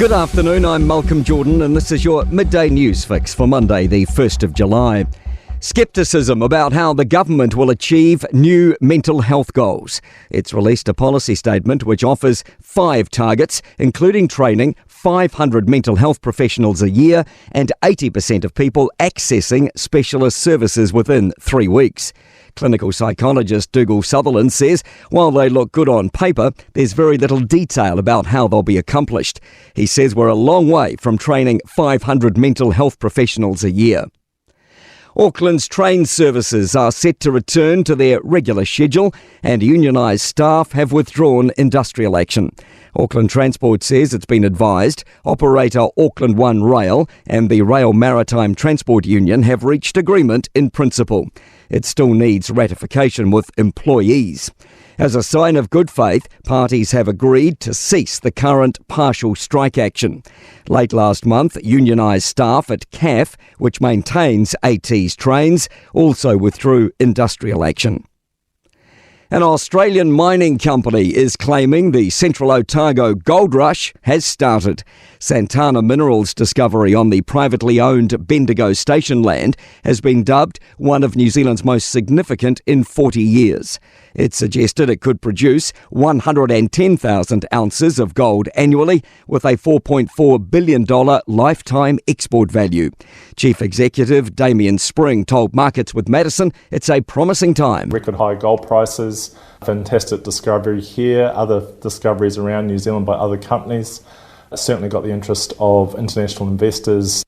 Good afternoon, I'm Malcolm Jordan and this is your midday news fix for Monday the 1st of July. Scepticism about how the government will achieve new mental health goals. It's released a policy statement which offers 5 targets, including training 500 mental health professionals a year and 80% of people accessing specialist services within 3 weeks. Clinical psychologist Dougal Sutherland says while they look good on paper, there's very little detail about how they'll be accomplished. He says we're a long way from training 500 mental health professionals a year. Auckland's train services are set to return to their regular schedule and unionised staff have withdrawn industrial action. Auckland Transport says it's been advised operator Auckland One Rail and the Rail Maritime Transport Union have reached agreement in principle. It still needs ratification with employees. As a sign of good faith, parties have agreed to cease the current partial strike action. Late last month, unionised staff at CAF, which maintains AT's trains, also withdrew industrial action. An Australian mining company is claiming the Central Otago gold rush has started. Santana Minerals' discovery on the privately owned Bendigo station land has been dubbed one of New Zealand's most significant in 40 years. It suggested it could produce 110,000 ounces of gold annually with a $4.4 billion lifetime export value. Chief Executive Damien Spring told Markets with Madison it's a promising time. Record high gold prices, fantastic discovery here, other discoveries around New Zealand by other companies. Certainly got the interest of international investors.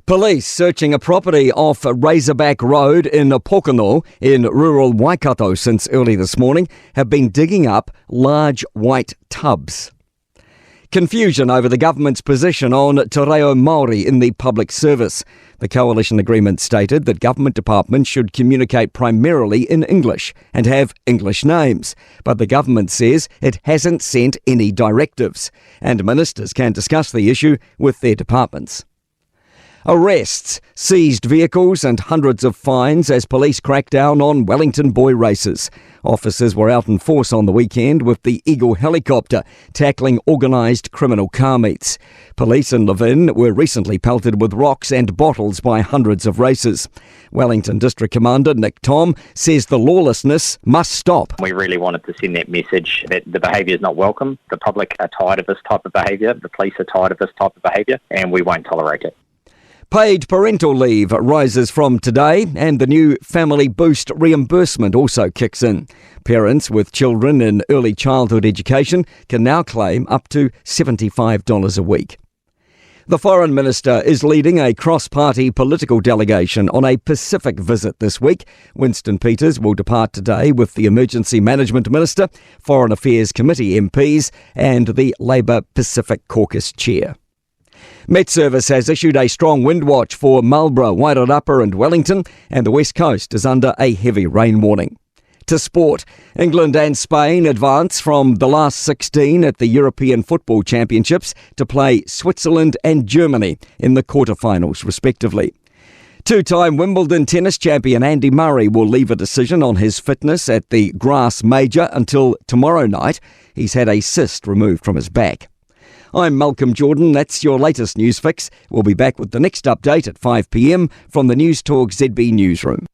Police searching a property off Razorback Road in Pokeno in rural Waikato since early this morning have been digging up large white tubs. Confusion over the government's position on te reo Māori in the public service. The coalition agreement stated that government departments should communicate primarily in English and have English names, but the government says it hasn't sent any directives, and ministers can discuss the issue with their departments. Arrests, seized vehicles and hundreds of fines as police crack down on Wellington boy races. Officers were out in force on the weekend with the Eagle helicopter tackling organised criminal car meets. Police in Levin were recently pelted with rocks and bottles by hundreds of racers. Wellington District Commander Nick Tom says the lawlessness must stop. We really wanted to send that message that the behaviour is not welcome. The public are tired of this type of behaviour. The police are tired of this type of behaviour and we won't tolerate it. Paid parental leave rises from today and the new Family Boost reimbursement also kicks in. Parents with children in early childhood education can now claim up to $75 a week. The Foreign Minister is leading a cross-party political delegation on a Pacific visit this week. Winston Peters will depart today with the Emergency Management Minister, Foreign Affairs Committee MPs and the Labour Pacific Caucus Chair. Met Service has issued a strong wind watch for Marlborough, Wairarapa and Wellington, and the West Coast is under a heavy rain warning. To sport, England and Spain advance from the last 16 at the European Football Championships to play Switzerland and Germany in the quarterfinals, respectively. Two-time Wimbledon tennis champion Andy Murray will leave a decision on his fitness at the Grass Major until tomorrow night. He's had a cyst removed from his back. I'm Malcolm Jordan. That's your latest news fix. We'll be back with the next update at 5 p.m. from the Newstalk ZB newsroom.